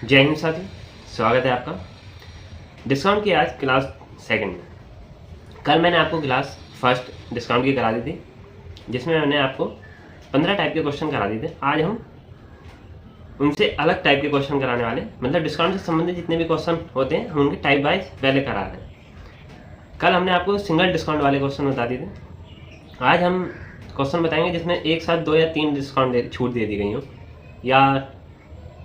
जय हिंद साथी, स्वागत है आपका डिस्काउंट की आज क्लास सेकंड में। कल मैंने आपको क्लास फर्स्ट डिस्काउंट की करा दी थी, जिसमें मैंने आपको 15 टाइप के क्वेश्चन करा दिए थे। आज हम उनसे अलग टाइप के क्वेश्चन कराने वाले, मतलब डिस्काउंट से संबंधित जितने भी क्वेश्चन होते हैं हम उनके टाइप वाइज पहले करा रहे हैं। कल हमने आपको सिंगल डिस्काउंट वाले क्वेश्चन बता दिए थे। आज हम क्वेश्चन बताएंगे जिसमें एक साथ 2 या 3 डिस्काउंट छूट दे दी गई हो या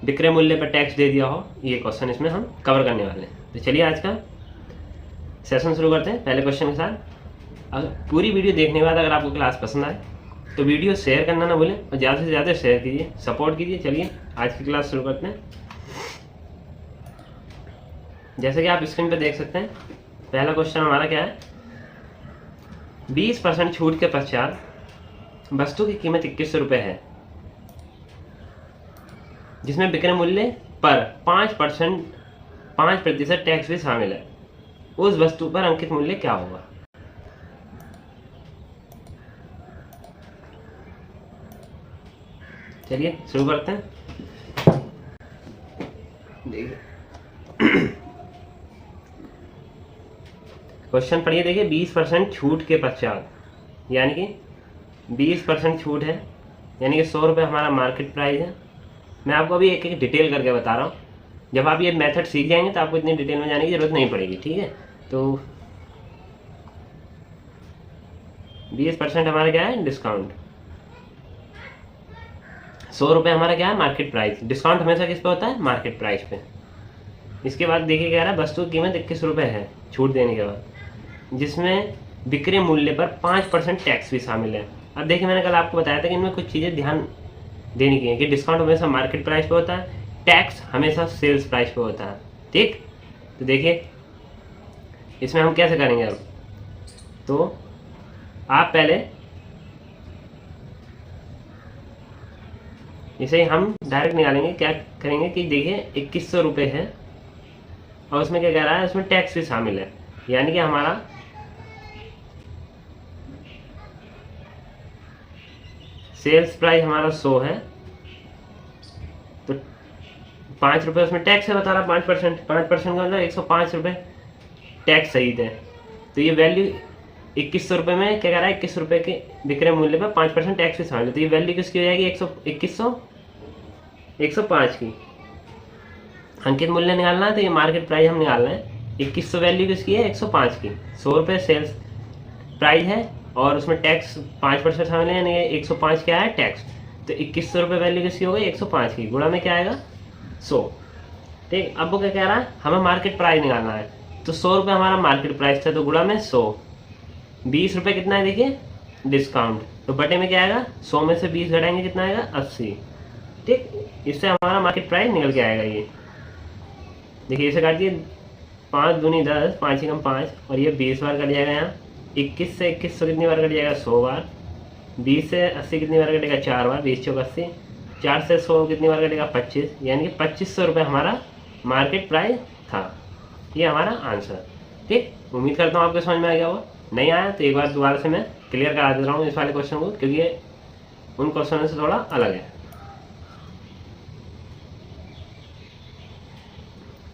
विक्रय मूल्य पर टैक्स दे दिया हो। ये क्वेश्चन इसमें हम कवर करने वाले हैं। तो चलिए आज का सेशन शुरू करते हैं पहले क्वेश्चन के साथ। अगर पूरी वीडियो देखने के बाद अगर आपको क्लास पसंद आए तो वीडियो शेयर करना ना भूलें और ज़्यादा से ज़्यादा शेयर कीजिए, सपोर्ट कीजिए। चलिए आज की क्लास शुरू करते हैं। जैसे कि आप स्क्रीन पर देख सकते हैं, पहला क्वेश्चन हमारा क्या है। 20% छूट के पश्चात वस्तु की कीमत 2100 रुपये है, जिसमें विक्रय मूल्य पर 5% टैक्स भी शामिल है। उस वस्तु पर अंकित मूल्य क्या होगा? चलिए शुरू करते हैं। देखिए क्वेश्चन पढ़िए। देखिए 20% छूट के पश्चात, यानी कि 20% छूट है, यानी कि 100 रुपये हमारा मार्केट प्राइस है। मैं आपको अभी एक एक डिटेल करके बता रहा हूँ। जब आप ये मेथड सीख जाएंगे तो आपको इतनी डिटेल में जाने की ज़रूरत नहीं पड़ेगी, ठीक है। तो 20% हमारा क्या है? डिस्काउंट। 100 रुपये हमारा क्या है? Market price. डिस्काउंट हमेशा किस पे होता है? मार्केट प्राइस पे। इसके बाद देखिए क्या रहा है, वस्तु की कीमत 21 रुपये है छूट देने के बाद, जिसमें विक्रय मूल्य पर 5% टैक्स भी शामिल है। अब देखिए मैंने कल आपको बताया था कि इनमें कुछ चीज़ें ध्यान देने की है कि डिस्काउंट हमेशा मार्केट प्राइस पे होता है, टैक्स हमेशा सेल्स प्राइस पे होता है, ठीक। तो देखिए इसमें हम कैसे करेंगे। अब तो आप पहले इसे हम डायरेक्ट निकालेंगे। क्या करेंगे कि देखिए 2100 रुपये है और उसमें क्या कह रहा है, उसमें टैक्स भी शामिल है, यानी कि हमारा सेल्स प्राइस हमारा 100 है, तो 5 रुपये उसमें टैक्स है, बता रहा 5%। 5% का मतलब 105 रुपये टैक्स सहित है। तो ये वैल्यू 2100 रुपये में क्या कह रहा है, 21 रुपये के विक्रय मूल्य पर 5% टैक्स भी शामिल है। तो ये वैल्यू किसकी हो जाएगी? 105 की। अंकित मूल्य निकालना है तो ये मार्केट प्राइस हम निकाल रहे हैं। 2100 वैल्यू किसकी है? 105 की। 100 रुपये सेल्स प्राइस है और उसमें टैक्स 5% शामिल है, यानी 105 क्या है? टैक्स। तो 2100 रुपये वैल्यू किसकी हो गई? 105 की। गुणा में क्या आएगा? 100, ठीक। अब वो क्या कह रहा है, हमें मार्केट प्राइस निकालना है। तो 100 रुपये हमारा मार्केट प्राइस था, तो गुणा में 100। 20 रुपये कितना है? देखिए डिस्काउंट, तो बटे में क्या आएगा? 100 में से 20 घटाएंगे, कितना आएगा? 80, ठीक। इससे हमारा मार्केट प्राइस निकल के आएगा। ये देखिए इसे काट दिए, 5 दूनी 10, 5 कम 5, और ये 20 बार कट जाएगा। यहाँ 21 से 2100 कितनी बार कट जाएगा? 100 बार। 20 से 80 कितनी बार कटेगा? 4 बार। 20 चौक 80। 4 से 100 कितनी बार कटेगा? 25, यानी कि 2500 रुपये हमारा मार्केट प्राइस था। ये हमारा आंसर, ठीक। उम्मीद करता हूँ आपको समझ में आ गया होगा। नहीं आया तो एक बार दोबारा से मैं क्लियर करा दे रहा हूँ इस वाले क्वेश्चन को, क्योंकि ये उन क्वेश्चनों से थोड़ा अलग है।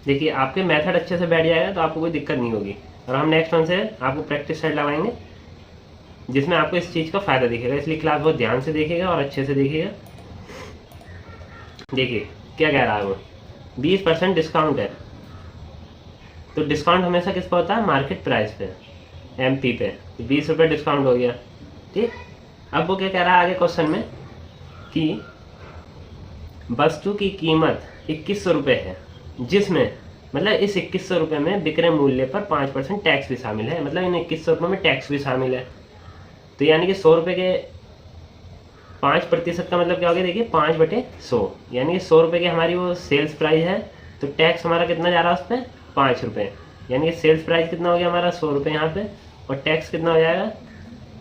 देखिए आपके मेथड अच्छे से बैठ जाएगा तो आपको कोई दिक्कत नहीं होगी। और हम नेक्स्ट वन से आपको प्रैक्टिस सेट लगाएंगे जिसमें आपको इस चीज़ का फायदा दिखेगा, इसलिए क्लास बहुत ध्यान से देखिएगा और अच्छे से देखिएगा। देखिए क्या कह रहा है वो, 20% डिस्काउंट है, तो डिस्काउंट हमेशा किस पर होता है? मार्केट प्राइस पे, एमपी पे। 20 रुपये डिस्काउंट हो गया, ठीक। अब वो क्या कह रहा है आगे क्वेश्चन में कि वस्तु की कीमत 2100 रुपये है, जिसमें मतलब इस 2100 रुपये में विक्रय मूल्य पर 5% टैक्स भी शामिल है, मतलब इन 2100 रुपये में टैक्स भी शामिल है। तो यानी कि 100 रुपये के 5% का मतलब क्या हो गया? देखिए 5/100, यानी कि 100 रुपये की हमारी वो सेल्स प्राइस है, तो टैक्स हमारा कितना जा रहा है उस पर? 5 रुपये, यानी कि सेल्स प्राइस कितना हो गया हमारा? 100 रुपये यहाँ पे, और टैक्स कितना हो जाएगा?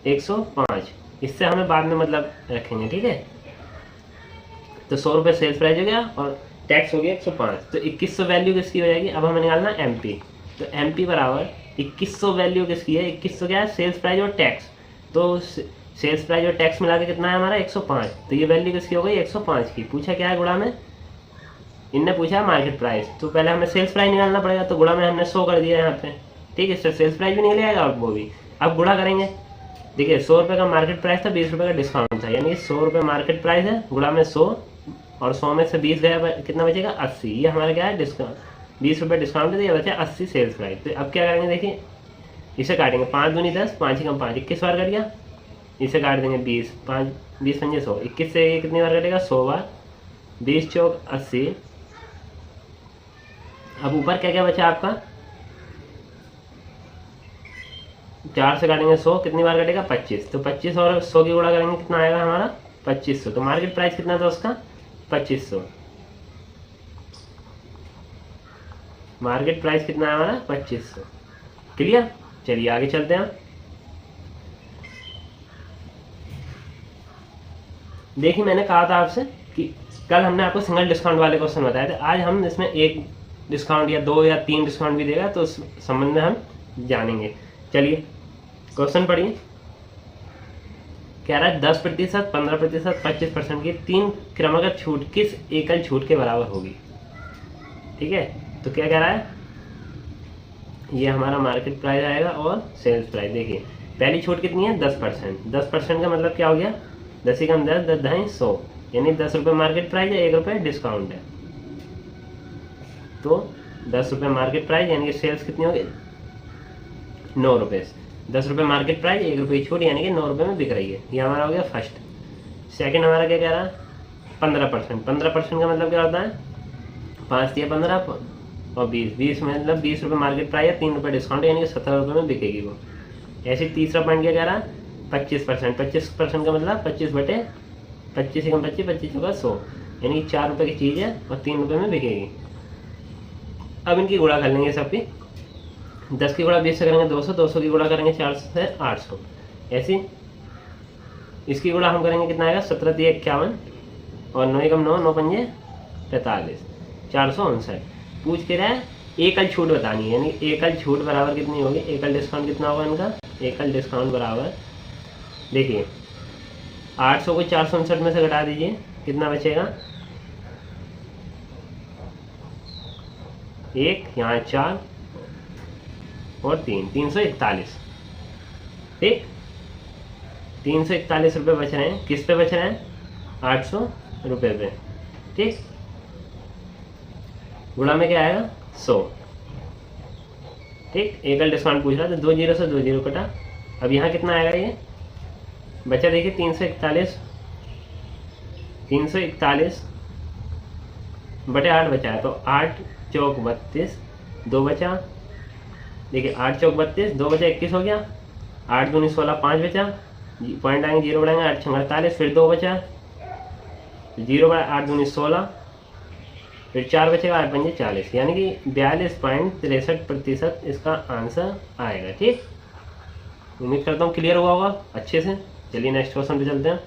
105। इससे हमें बाद में मतलब रखेंगे, ठीक है। तो 100 रुपये सेल्स प्राइस हो गया और टैक्स हो गया 105, तो 2100 वैल्यू किसकी हो जाएगी? अब हमें निकालना एमपी। तो एमपी बराबर 2100 वैल्यू किसकी है? 2100 क्या है? सेल्स प्राइस और टैक्स। तो सेल्स प्राइस और टैक्स मिला के कितना है हमारा? 105। तो ये वैल्यू किसकी हो गई? 105 की। पूछा क्या है? गुणा में इनने पूछा है मार्केट प्राइस, तो पहले हमें सेल्स प्राइस निकालना पड़ेगा, तो गुणा में हमने 100 कर दिया यहाँ पे। ठीक है, इससे सेल्स प्राइस भी निकल आएगा और वो भी। अब गुणा करेंगे, देखिए 100 रुपये का मार्केट प्राइस था, 20 रुपये का डिस्काउंट था, यानी 100 रुपये मार्केट प्राइस है, गुणा में 100, और 100 में से 20 गया, कितना बचेगा 80। ये हमारा क्या है डिस्काउंट, 20 रुपये डिस्काउंट है, तो ये बचा 80 सेल्स प्राइस। तो अब क्या करेंगे, देखिए इसे काटेंगे, 5 दूनी 10, 5 ही कम 5, 21 बार कर दिया। इसे काट देंगे 20, 5 20 पंजे 100, 21 से ये कितनी बार कटेगा 100 बार, 20 चौक 80। अब ऊपर क्या क्या बचा आपका, 4 से काटेंगे 100, कितनी बार कटेगा 25, तो 25 और 100 की गुणा करेंगे, कितना आएगा हमारा 2500। तो मार्केट प्राइस कितना था उसका 2500, मार्केट प्राइस कितना है हमारा 2500। क्लियर, चलिए आगे चलते हैं। देखिए मैंने कहा था आपसे कि कल हमने आपको सिंगल डिस्काउंट वाले क्वेश्चन बताए थे, आज हम इसमें एक डिस्काउंट या 2 या 3 डिस्काउंट भी देगा, तो उस संबंध में हम जानेंगे। चलिए क्वेश्चन पढ़िए। कह रहा है 10%, 15%, 25% की 3 क्रमागत छूट किस एकल छूट के बराबर होगी। ठीक है, तो क्या कह रहा है, ये हमारा मार्केट प्राइस आएगा और सेल्स प्राइस। देखिए पहली छूट कितनी है 10%, 10% का मतलब क्या हो गया, 10 ही कम 10, 10 ढाई 100, यानी 10 रुपये मार्केट प्राइस है, 1 रुपये डिस्काउंट है, तो 10 रुपये मार्केट प्राइस, यानी कि सेल्स कितनी होगी 9 रुपये। 10 रुपये मार्केट प्राइस, 1 रुपये छूट, यानी कि 9 रुपये में बिक रही है। ये हमारा हो गया फर्स्ट। सेकंड हमारा क्या कह रहा है 15%, 15% का मतलब क्या होता है 5 दिया 15 और 20 मतलब 20 रुपये मार्केट प्राइस है, 3 रुपये डिस्काउंट, यानी कि 17 रुपये में बिकेगी वो। ऐसे तीसरा पॉइंट क्या कह रहा है 25%, 25% का मतलब 25 बटे 25 से कम 25, 25 होगा 100, यानी कि 4 रुपये की चीज़ है और 3 रुपये में बिकेगी। अब इनकी गुणा कर लेंगे सबकी, 10 की गुणा 20 से करेंगे 200, 200 की गुणा करेंगे 4 से 800, ऐसी इसकी गुणा हम करेंगे कितना आएगा 17 × 51 और 9 कम 9, 9 पंजे 45, 459। पूछ के रहा है एकल छूट बतानी है, यानी एकल छूट बराबर कितनी होगी, एकल डिस्काउंट कितना होगा इनका, एकल डिस्काउंट बराबर, देखिए 800 को 459 में से घटा दीजिए, कितना बचेगा 1, यहाँ 4 और 3, 341। ठीक, 341 रुपये बच रहे हैं, किस पे बच रहे हैं 800 रुपये पे। ठीक, गुणा में क्या आएगा 100। ठीक, एकल डिस्काउंट पूछ रहा था, 2 जीरो से 2 जीरो कटा, अब यहाँ कितना आएगा ये बचा, देखिए 341 बटे 8 बचा है, तो 8 चौक 32, 2 बचा, देखिए 8 चौक 32, 2 बचा 21 हो गया, 8 दूनी 16, 5 बचा, पॉइंट आएंगे 0 बढ़ाएंगे, 8 छंग 48, फिर 2 बचा, 0 बढ़ा 8 दूनी 16, फिर 4 बचेगा, 8 पंजे 40, यानी कि 42.63% इसका आंसर आएगा। ठीक, उम्मीद करता हूँ क्लियर हुआ होगा अच्छे से। चलिए नेक्स्ट क्वेश्चन पे चलते हैं।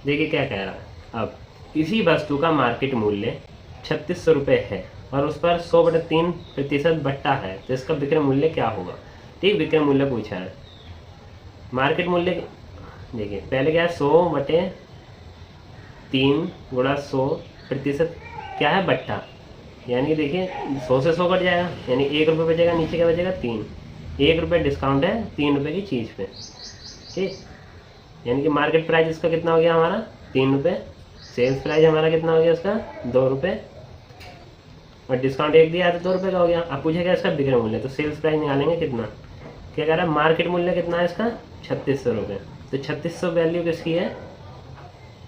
देखिए क्या कह रहा है, अब किसी वस्तु का मार्केट मूल्य 3600 रुपये है और उस पर 100/3% बट्टा है, तो इसका विक्रय मूल्य क्या होगा। ठीक, विक्रय मूल्य पूछा है, मार्केट मूल्य देखिए पहले क्या है 100/3 गुणा 100% क्या है बट्टा, यानी कि देखिए 100 से 100 कट जाएगा, यानी 1 रुपये बचेगा, नीचे क्या बचेगा 3, 1 रुपये डिस्काउंट है 3 रुपये की चीज़ पे। ठीक, यानी कि मार्केट प्राइस इसका कितना हो गया हमारा 3 रुपये, सेल्स प्राइस हमारा कितना हो गया इसका 2 रुपये, और डिस्काउंट 1 दिया है तो 2 रुपये का हो गया। अब पूछेगा इसका विक्रय मूल्य, तो सेल्स प्राइस निकालेंगे कितना, क्या कह रहा है मार्केट मूल्य कितना है इसका 3600 रुपये, तो 3600 वैल्यू किसकी है,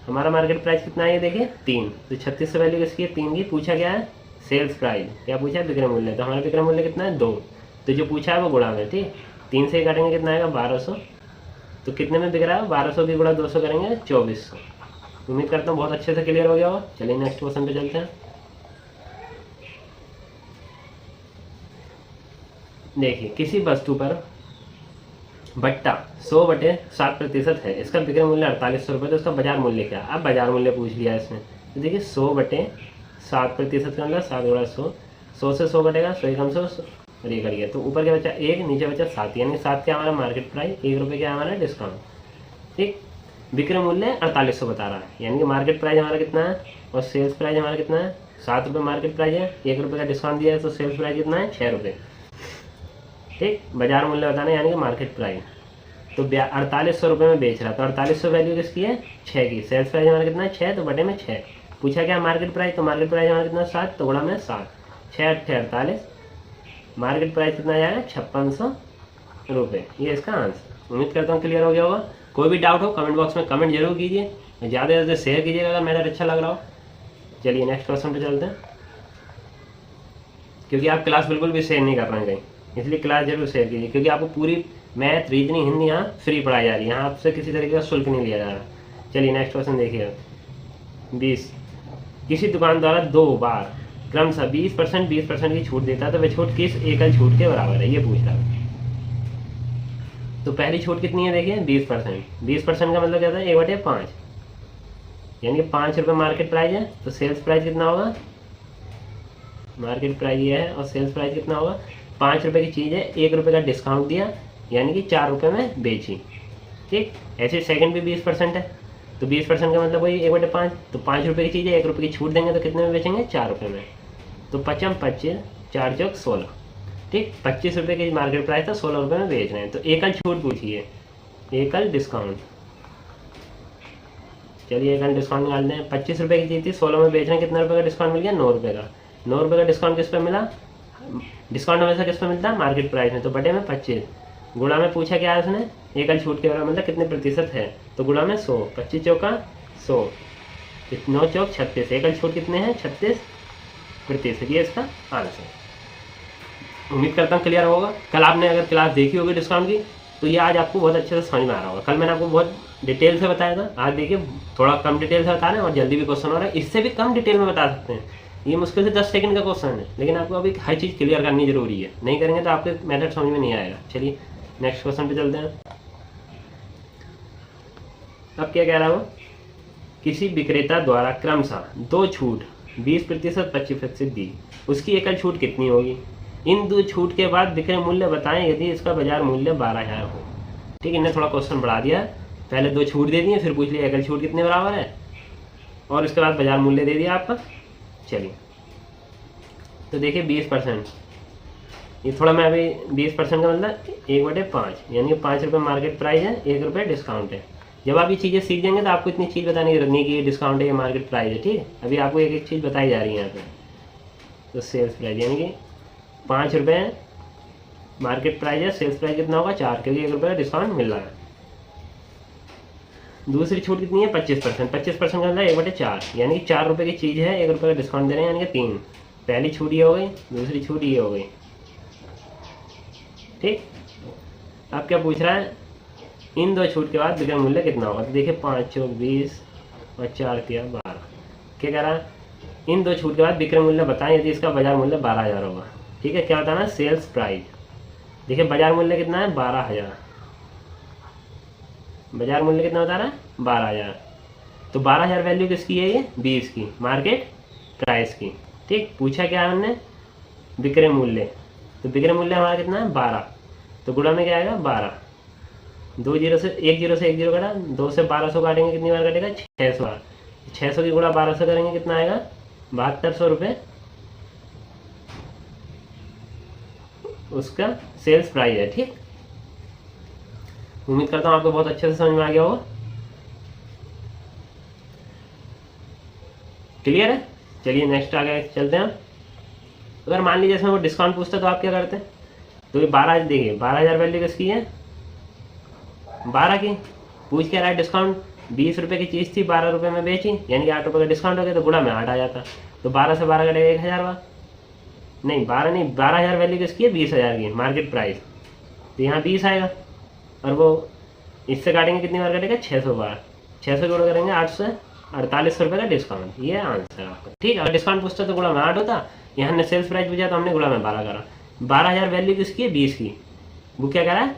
हमारा मार्केट प्राइस कितना है ये देखिए 3, तो 3600 वैल्यू किसकी है 3 की। पूछा क्या है सेल्स प्राइस, क्या पूछा है विक्रय मूल्य, तो हमारा विक्रय मूल्य कितना है 2, तो जो पूछा है वो गुणा में। ठीक, 3 से काटेंगे कितना आएगा 1200, तो कितने में बिक रहा है 1200 की गुणा 200 करेंगे 2400। उम्मीद करता हूँ बहुत अच्छे से क्लियर हो गया होगा। चलिए नेक्स्ट क्वेश्चन पे चलते हैं। देखिए किसी वस्तु पर बट्टा 100/7% है, इसका विक्रय मूल्य 4800 रुपये, तो इसका बाजार मूल्य क्या है। अब बाजार मूल्य पूछ लिया इसमें, तो देखिए 100/7% का मतलब 7 गुणा 100, 100 से 100 कटेगा, 100 कम 100 और ये करिए, तो ऊपर क्या बचा 1, नीचे बचा 7, यानी 7 क्या हमारा मार्केट प्राइस, 1 रुपये क्या हमारा डिस्काउंट। ठीक, विक्रय मूल्य 4800 बता रहा है, यानी कि मार्केट प्राइस हमारा कितना है और सेल्स प्राइस हमारा कितना है, 7 रुपये मार्केट प्राइस है, 1 रुपये का डिस्काउंट दिया है तो सेल्स प्राइस कितना है, 6 रुपये। ठीक, बाजार मूल्य बताना यानी कि मार्केट प्राइस। तो 4800 रुपये में बेच रहा, तो 4800 वैल्यू किसकी है, 6 की। सेल्स प्राइस हमारा कितना है, 6, तो बटे में 6। पूछा क्या मार्केट प्राइस, तो मार्केट प्राइस हमारा कितना 7, तो गुणा में 7, 6 8 48, मार्केट प्राइस कितना जाएगा 5600 रुपये। ये इसका आंसर। उम्मीद करता हूँ क्लियर हो गया होगा। कोई भी डाउट हो कमेंट बॉक्स में कमेंट जरूर कीजिए, ज़्यादा से ज़्यादा शेयर कीजिएगा अगर मेरा अच्छा लग रहा हो। चलिए नेक्स्ट क्वेश्चन पे चलते हैं, क्योंकि आप क्लास बिल्कुल भी शेयर नहीं कर रहे हैं कहीं, इसलिए क्लास जरूर शेयर कीजिए, क्योंकि आपको पूरी मैथ रीजनिंग हिंदी यहाँ फ्री पढ़ाई जा रही है, यहाँ आपसे किसी तरीके का शुल्क नहीं लिया जा रहा। चलिए नेक्स्ट क्वेश्चन देखिए 20। किसी दुकान द्वारा 2 बार क्रमशः 20% की छूट देता है तो वह छूट किस एकल छूट के बराबर है, ये पूछ रहा है। तो पहली छूट कितनी है देखिए 20%। 20% का मतलब क्या था, 1/5, यानी कि 5 रुपये मार्केट प्राइस है, तो सेल्स प्राइस कितना होगा, मार्केट प्राइस ये है और सेल्स प्राइस कितना होगा, 5 रुपये की चीज़ है, 1 रुपये का डिस्काउंट दिया, यानी कि 4 रुपये में बेची। ठीक, ऐसे सेकंड भी 20% है, तो 20% का मतलब वही 1/5, तो 5 रुपये की चीज़ है, 1 रुपये की छूट देंगे तो कितने में बेचेंगे, 4 रुपये में। तो 5 25, 4 चौक 16। ठीक, 25 रुपये की मार्केट प्राइस था, 16 रुपये में बेच रहे हैं, तो एकल छूट पूछिए, एकल डिस्काउंट। चलिए एकल डिस्काउंट निकालते हैं। 25 रुपये की चीज़ थी, 16 में बेच रहे हैं, कितना रुपये का डिस्काउंट मिल गया, 9 रुपये का। 9 रुपये का डिस्काउंट किस पे मिला, डिस्काउंट हमेशा किस पे मिलता है, मार्केट प्राइस में, तो बटे में 25। गुणा में पूछा क्या है उसने, एकल छूट के बराबर मतलब कितने प्रतिशत है, तो गुणा में 100, 25 चौका 100, 9 चौक 36, एकल छूट कितने हैं, 36%। ये इसका आंसर। उम्मीद करता हूँ क्लियर होगा। कल आपने अगर क्लास देखी होगी डिस्काउंट की, तो ये आज आपको बहुत अच्छे से समझ में आ रहा होगा। कल मैंने आपको बहुत डिटेल से बताया था, आज देखिए थोड़ा कम डिटेल से बता रहे हैं और जल्दी भी क्वेश्चन हो रहा है, इससे भी कम डिटेल में बता सकते हैं। ये मुश्किल से 10 सेकंड का क्वेश्चन है, लेकिन आपको अभी हर चीज़ क्लियर करनी जरूरी है, नहीं करेंगे तो आपके मेथड समझ में नहीं आएगा। चलिए नेक्स्ट क्वेश्चन पे चलते हैं। अब क्या कह रहा हूँ, किसी विक्रेता द्वारा क्रमशः 2 छूट 20%, 25% दी, उसकी एकल छूट कितनी होगी। इन 2 छूट के बाद विक्रय मूल्य बताएं यदि इसका बाजार मूल्य 12,000 हो। ठीक है, इन्हें थोड़ा क्वेश्चन बढ़ा दिया, पहले 2 छूट दे दिए, फिर पूछ लिया एकल छूट कितने बराबर है, और उसके बाद बाजार मूल्य दे दिया आपका। चलिए तो देखिए 20%, ये थोड़ा मैं अभी 20% का मतलब 1/5, यानी कि 5 रुपये मार्केट प्राइस है, 1 रुपये डिस्काउंट है। जब आप ये चीज़ें सीख जाएंगे तो आपको इतनी चीज़ बताने की जरूरत नहीं कि ये डिस्काउंट है, ये मार्केट प्राइस है। ठीक है, अभी आपको एक एक चीज़ बताई जा रही है यहाँ पे। तो सेल्स प्राइस यानी कि 5 रुपये मार्केट प्राइस है, सेल्स प्राइस कितना होगा 4, क्योंकि 1 रुपये का डिस्काउंट मिल रहा है। दूसरी छूट कितनी है 25%। 25% का मतलब 1/4, यानी कि 4 रुपये की चीज़ है, 1 रुपये का डिस्काउंट दे रहे हैं, यानी कि 3। पहली छूट ये हो गई, दूसरी छूट ये हो गई। ठीक, अब क्या पूछ रहा है, इन 2 छूट के बाद विक्रय मूल्य कितना होगा। तो देखिए 5 चौक 20 और 4 किया 12। क्या कह रहा है, इन 2 छूट के बाद विक्रय मूल्य बताएं यदि इसका बाजार मूल्य 12,000 होगा। ठीक है, क्या बताना है, सेल्स प्राइस। देखिए बाजार मूल्य कितना है 12,000, बाजार मूल्य कितना बता रहा है 12,000। तो 12,000 वैल्यू किसकी है, ये 20 की, मार्केट प्राइस की। ठीक, पूछा क्या है हमने, विक्रय मूल्य। तो विक्रय मूल्य हमारा कितना है 12, तो गुणा में क्या आएगा 12। 2 जीरो से 1 जीरो से 1 जीरो कटा, 2 से 1200 काटेंगे, कितनी बार कटेगा 600 बार। 600 की गुणा 1200 करेंगे, कितना आएगा 7200 रुपये उसका सेल्स प्राइस है। ठीक, उम्मीद करता हूँ आपको बहुत अच्छे से समझ में आ गया होगा। क्लियर है। चलिए नेक्स्ट आगे चलते हैं। अगर मान लीजिए इसमें वो डिस्काउंट पूछता तो आप क्या करते हैं, तो ये 12 देखिए 12,000 वैल्यू किसकी है 12 की। पूछ क्या रहा है, डिस्काउंट 20 रुपये की चीज़ थी, 12 रुपये में बेची, यानी कि 8 रुपये का डिस्काउंट हो गया, तो गुणा में 8 आ जाता। तो 12 से 12 कटेगा 1,000 बार, नहीं 12 नहीं, 12,000 वैल्यू किसकी है 20,000 की मार्केट प्राइस, तो यहाँ 20 आएगा, और वो इससे काटेंगे कितनी बार कटेगा 600 बार। 600 गुणा करेंगे 8 से 48 रुपये का डिस्काउंट, ये आंसर आपका। ठीक है, अगर डिस्काउंट पूछता तो गुणा में 8 होता, यहाँ हमने सेल्स प्राइस पूछा तो हमने गुणा में 12 करा। 12,000 वैल्यू किसकी है 20 की। वो क्या कह रहा है,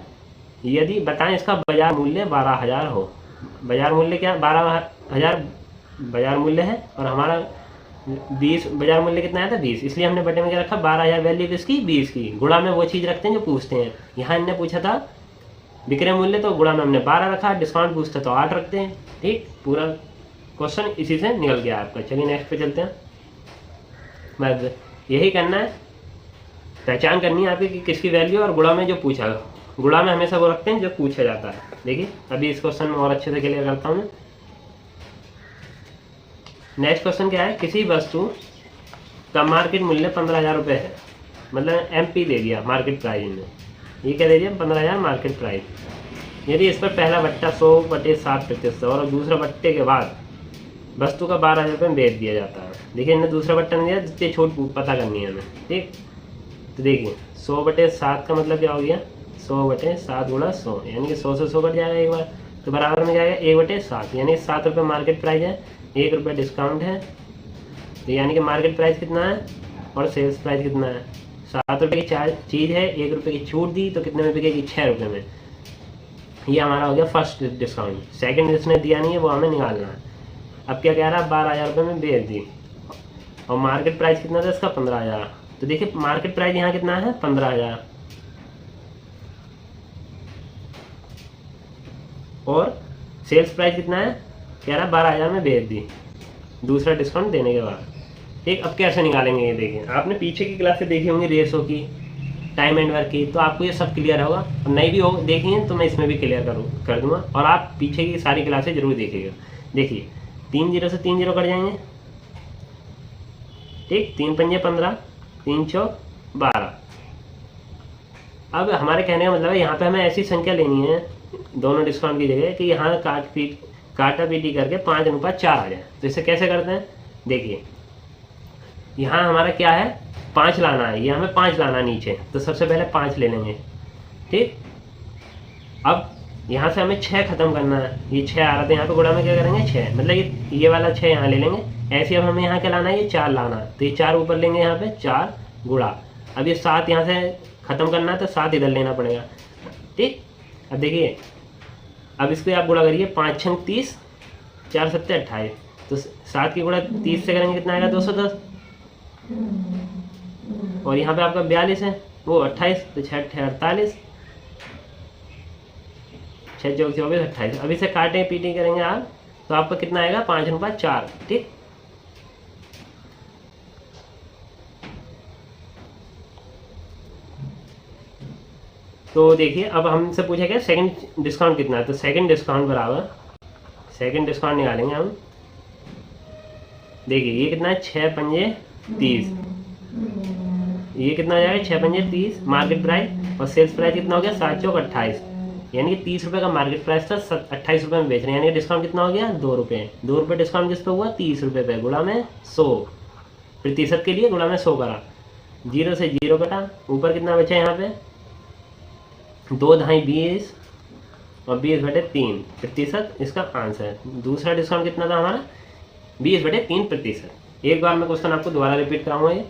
यदि बताएं इसका बाजार मूल्य 12,000 हो। बाजार मूल्य क्या 12,000 बाजार मूल्य है, और हमारा 20 बाजार मूल्य कितना आया था 20, इसलिए हमने बटे में क्या रखा 12,000 वैल्यू किसकी 20 की। गुणा में वो चीज़ रखते हैं जो पूछते हैं। यहाँ इनने पूछा था विक्रय मूल्य तो गुणा में हमने 12 रखा, डिस्काउंट पूछते तो 8 रखते हैं। ठीक, पूरा क्वेश्चन इसी से निकल गया आपका। चलिए नेक्स्ट पे चलते हैं। बस यही करना है, पहचान करनी है आपकी कि किसकी वैल्यू और गुणा में जो पूछा। गुणा में हमेशा वो रखते हैं जो पूछा जाता है। देखिए अभी इस क्वेश्चन में और अच्छे से क्लियर करता हूँ मैं। नेक्स्ट क्वेश्चन क्या है, किसी वस्तु का मार्केट मूल्य 15,000 रुपये है, मतलब MP दे दिया मार्केट प्राइस में। ये क्या दे दिया, 15,000 मार्केट प्राइस। यदि इस पर पहला बट्टा 100/7% और दूसरा बट्टे के बाद वस्तु का 12,000 रुपये में बेच दिया जाता है। देखिए इन्हें दूसरा बट्टा नहीं दिया, जितनी छूट पता करनी है हमें। ठीक, तो देखिए 100/7 का मतलब क्या हो गया, 100/7 गुणा 100, यानी कि 100 से 100 कट जाएगा एक बार, तो बराबर में जाएगा 1/7, यानी 7 रुपये मार्केट प्राइस है, 1 रुपये डिस्काउंट है। तो यानी कि मार्केट प्राइस कितना है और सेल्स प्राइस कितना है। 7 रुपये की चीज़ है, 1 रुपये की छूट दी तो कितने में बिकेगी, 6 रुपये में। ये हमारा हो गया फर्स्ट डिस्काउंट। सेकंड जिसने दिया नहीं है वो हमें निकालना है। अब क्या कह रहा है, 12,000 रुपये में बेच दी और मार्केट प्राइस कितना था इसका, 15,000। तो देखिए मार्केट प्राइस यहाँ कितना है, 15,000, और सेल्स प्राइस कितना है, कह रहा है 12,000 में बेच दी दूसरा डिस्काउंट देने के बाद। ठीक, अब कैसे निकालेंगे ये देखिए। आपने पीछे की क्लासें देखी होंगी रेशो की, टाइम एंड वर्क की, तो आपको ये सब क्लियर होगा। और नहीं भी हो देखी है तो मैं इसमें भी क्लियर कर दूंगा, और आप पीछे की सारी क्लासें जरूर देखिएगा। देखिए 3 0 से 3 0 कट जाएंगे। ठीक, 3 पंजे 15, 3 चौक 12। अब हमारे कहने का मतलब है यहाँ पे हमें ऐसी संख्या लेनी है दोनों डिस्काउंट की जगह कि यहाँ काटा पीटी करके 5:4 आ जाए। तो इसे कैसे करते हैं, देखिए यहाँ हमारा क्या है, 5 लाना है, ये हमें 5 लाना है नीचे, तो सबसे पहले 5 ले लेंगे। ठीक, अब यहाँ से हमें 6 खत्म करना है, ये 6 आ रहा था यहाँ पे, गुणा में क्या करेंगे 6, मतलब ये वाला 6 यहाँ ले लेंगे। ऐसे अब हमें यहाँ क्या लाना है, ये 4 लाना है, तो ये 4 ऊपर लेंगे यहाँ पे, 4 गुणा। अब ये 7 यहाँ से खत्म करना है तो 7 इधर लेना पड़ेगा। ठीक, अब देखिए अब इसको आप गुणा करिए, 5 छंग 30, 4 7 28, तो 7 की गुणा 30 से करेंगे कितना आएगा, 210। और यहाँ पे आपका 42 है, वो 28, तो 6 48, 6 चौक 24 28। अब इसे काटे पीटी करेंगे आप तो आपका कितना आएगा, 5:4। ठीक, तो देखिए अब हमसे पूछा क्या, सेकंड डिस्काउंट कितना है, तो सेकंड डिस्काउंट बराबर, सेकंड डिस्काउंट निकालेंगे हम। देखिए ये कितना है, 6 पंजे 30, ये कितना हो जाएगा, 6 पंजे 30 मार्केट प्राइस, और सेल्स प्राइस कितना हो गया, 7 चौक 28, यानी कि 30 रुपये का मार्केट प्राइस था, 28 रुपये में बेच रहे हैं, यानी कि डिस्काउंट कितना हो गया, 2 रुपये। 2 रुपये डिस्काउंट किस पे हुआ, 30 रुपये पे, गुणा में 100%, के लिए गुणा में 100 करा, 0 से 0 कटा, ऊपर कितना बचा यहाँ पे, 2 ढाई 20 और 20/3% इसका आंसर। दूसरा डिस्काउंट कितना था हमारा, 20/3%। एक बार मैं क्वेश्चन आपको दोबारा रिपीट कराऊंगा ये,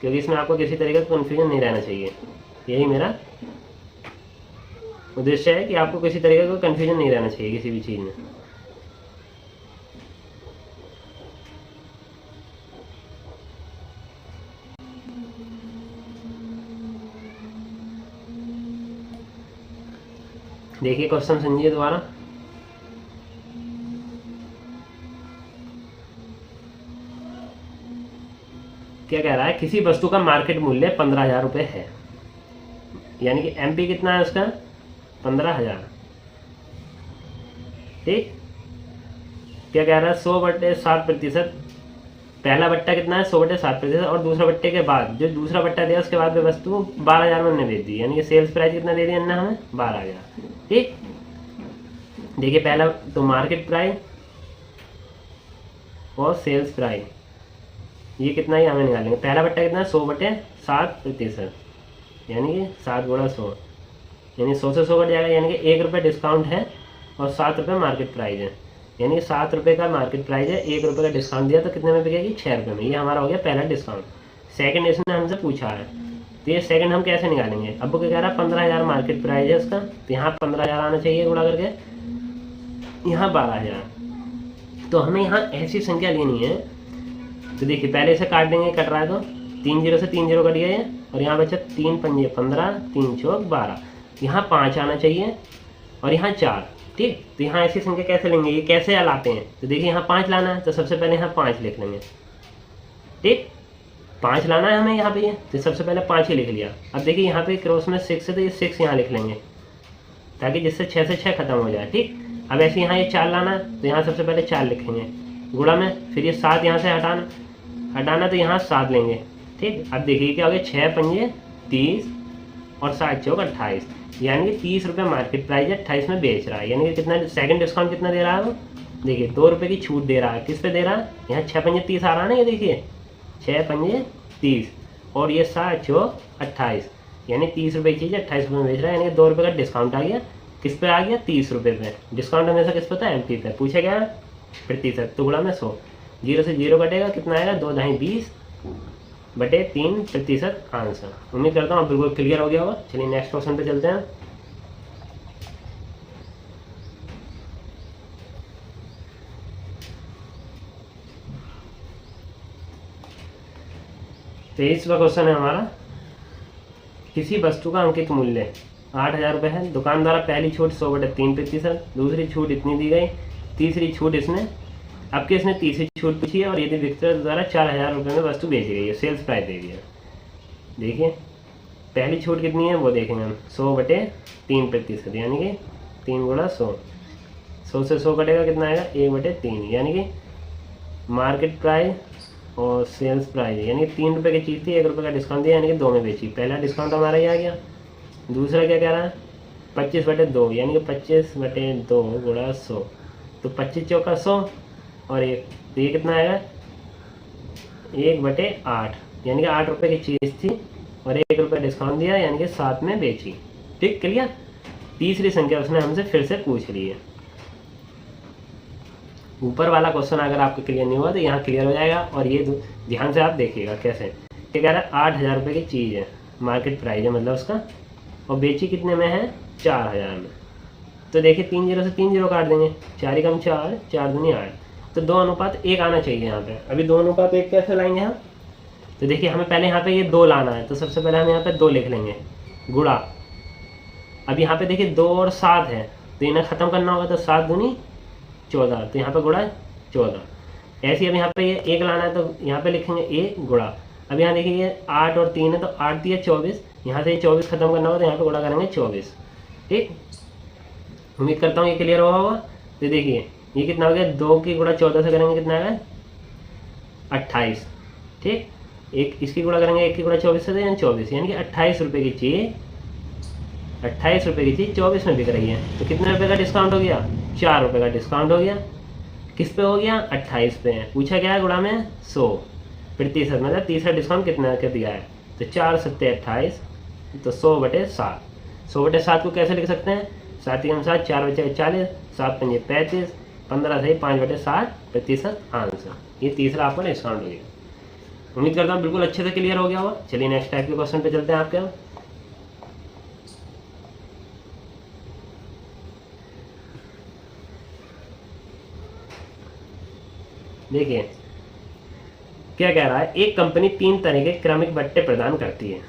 क्योंकि इसमें आपको किसी तरीके का कन्फ्यूजन नहीं रहना चाहिए। यही मेरा उद्देश्य है कि आपको किसी तरीके का कन्फ्यूजन नहीं रहना चाहिए किसी भी चीज़ में। देखिए क्वेश्चन समझिए दोबारा। क्या कह रहा है, किसी वस्तु का मार्केट मूल्य 15,000 रुपये है, यानी कि MP कितना है उसका, 15,000। ठीक, क्या कह रहा है, 100/7%, पहला बट्टा कितना है, 100/7%, और दूसरा बट्टे के बाद जो दूसरा बट्टा दिया उसके बाद में वस्तु 12,000 में हमने बेच दी, यानी कि सेल्स प्राइस कितना दे दिया हमने, हमें 12,000। ठीक, देखिए पहला तो मार्केट प्राइस और सेल्स प्राइस, ये कितना ही हमें निकालेंगे। पहला बट्टा कितना है, 100/7%, यानी कि 7 गुणा 100, यानी 100 से 100 कट जाएगा, यानी कि 1 रुपये डिस्काउंट है और 7 रुपये मार्केट प्राइस है, यानी कि 7 रुपये का मार्केट प्राइस है, 1 रुपये का डिस्काउंट दिया तो कितने में बिकेगी, 6 रुपये में। ये हमारा हो गया पहला डिस्काउंट। सेकंड इसने हमसे पूछा है, तो ये सेकंड हम कैसे निकालेंगे। अब वो क्या कह रहा है, 15,000 मार्केट प्राइस है उसका, तो यहाँ 15,000 आना चाहिए गुणा करके, यहाँ 12,000। तो हमें यहाँ ऐसी संख्या लेनी है, तो देखिए पहले इसे काट देंगे, कट रहा है तो 3 0 से 3 0 कट गए, और यहाँ बचा 3 पंजे 15, 3 चौक 12। यहाँ 5 आना चाहिए और यहाँ 4। ठीक, तो यहाँ ऐसी संख्या कैसे लेंगे, ये कैसे लाते हैं, तो देखिए यहाँ 5 लाना है तो सबसे पहले यहाँ 5 लिख लेंगे। ठीक, 5 लाना है हमें यहाँ पे, ये तो सबसे पहले 5 ही लिख लिया। अब देखिए यहाँ पे क्रॉस में 6 है तो ये 6 यहाँ लिख लेंगे, ताकि जिससे 6 से 6 खत्म हो जाए। ठीक, अब ऐसे यहाँ ये 4 लाना है तो यहाँ सबसे पहले 4 लिखेंगे गुणा में, फिर ये 7 यहाँ से हटाना तो यहाँ 7 लेंगे। ठीक, अब देखिए क्या हो गया, 6 पंजे 30 और 7 चौक 28, यानी कि 30 रुपये मार्केट प्राइस है, 28 में बेच रहा है। यानी कि कितना सेकंड डिस्काउंट कितना दे रहा है वो, देखिए 2 रुपये की छूट दे रहा है। किस पे दे रहा है, यहाँ 6 पंजे 30 आ रहा है ना, ये देखिए 6 पंजे 30 और ये 7 चौक 28, यानी 30 रुपये की चीज़ 28 रुपये में बेच रहा है, यानी कि 2 रुपये का डिस्काउंट आ गया। किस पे आ गया, 30 रुपये पे। डिस्काउंट हमेशा किस पे होता है, एमपी पे। पूछा गया प्रतिशत, तो गुणा में 100, 0 से 0 कटेगा, कितना आएगा 2 ढाई 20/3% आंसर। उम्मीद करता हूँ बिल्कुल क्लियर हो गया होगा। चलिए नेक्स्ट क्वेश्चन पे चलते हैं। तो 23वां क्वेश्चन है हमारा, किसी वस्तु का अंकित मूल्य 8,000 रुपये है। दुकानदार पहली छूट 100/3%, दूसरी छूट इतनी दी गई, तीसरी छूट इसने, अब कि इसने तीसरी छूट पूछी है और यदि विक्रेता द्वारा 4,000 रुपये में वस्तु बेची गई है, सेल्स प्राइस दे दिया। देखिए पहली छूट कितनी है वो देखेंगे हम, 100/3%, यानी कि 3 गुणा 100, 100 से 100 कटेगा, कितना आएगा 1/3, यानी कि मार्केट प्राइस और सेल्स प्राइस, यानी कि 3 रुपये की चीज़ थी, 1 रुपये का डिस्काउंट दिया, यानी कि 2 में बेची। पहला डिस्काउंट हमारा ये आ गया। दूसरा क्या कह रहा है, 25/2, यानी कि 25/2 गुणा 100, तो 25 चौका 100 और 1, तो ये कितना आएगा 1/8, यानी कि 8 रुपये की चीज़ थी और 1 रुपये डिस्काउंट दिया, यानी कि 7 में बेची। ठीक, क्लियर। तीसरी संख्या उसने हमसे फिर से पूछ ली है। ऊपर वाला क्वेश्चन अगर आपको क्लियर नहीं हुआ तो यहाँ क्लियर हो जाएगा, और ये ध्यान से आप देखिएगा कैसे। ये कह रहा है 8,000 रुपये की चीज़ है, मार्केट प्राइस है मतलब उसका, और बेची कितने में है 4,000 में। तो देखिए 3 0 से 3 0 काट देंगे, 4 ही कम 4, 4 दूनी 8, तो 2:1 आना चाहिए यहाँ पे। अभी 2:1 कैसे लाएंगे हम, तो देखिए हमें पहले यहाँ पे ये 2 लाना है, तो सबसे पहले हम यहाँ पे 2 लिख लेंगे गुणा। अब यहाँ पे देखिए 2 और 7 है, तो इन्हें ख़त्म करना होगा, तो 7 दूनी 14, तो यहाँ पे गुणा 14। ऐसे ही अब यहाँ पे ये 1 लाना है, तो यहाँ पे लिखेंगे 1 गुणा। अब यहाँ देखिए ये 8 और 3 है, तो 8 दिया 24, यहाँ से ये 24 खत्म करना होगा, तो यहाँ पे गुणा करेंगे 24। ठीक, उम्मीद करता हूँ ये क्लियर हुआ होगा। तो देखिए ये कितना हो गया, 2 की गुणा 14 से करेंगे कितना आएगा 28। ठीक, एक इसकी गुणा करेंगे 1 की गुणा 24 से, यानी 24, यानी कि 28 रुपये की चीज़, 28 रुपये की चीज़ 24 में बिक रही है। तो कितने रुपये का डिस्काउंट हो गया, 4 रुपये का डिस्काउंट हो गया। किस पे हो गया, 28 पे है। पूछा गया है गुणा में 100%, मतलब तीसरा डिस्काउंट कितना का दिया है, तो 4 सत्ते 28, तो 100/7। 100/7 को कैसे लिख सकते हैं, 7 के अनुसार 4 बचे 40, 7 पंजे 35, 15 से 5/7% आंसर। ये तीसरा आपका डिस्काउंट हो गया। उम्मीद करता हूँ बिल्कुल अच्छे से क्लियर हो गया होगा। चलिए नेक्स्ट टाइप के क्वेश्चन पे चलते हैं आपके। देखिए क्या कह रहा है, एक कंपनी 3 तरह के क्रमिक बट्टे प्रदान करती है।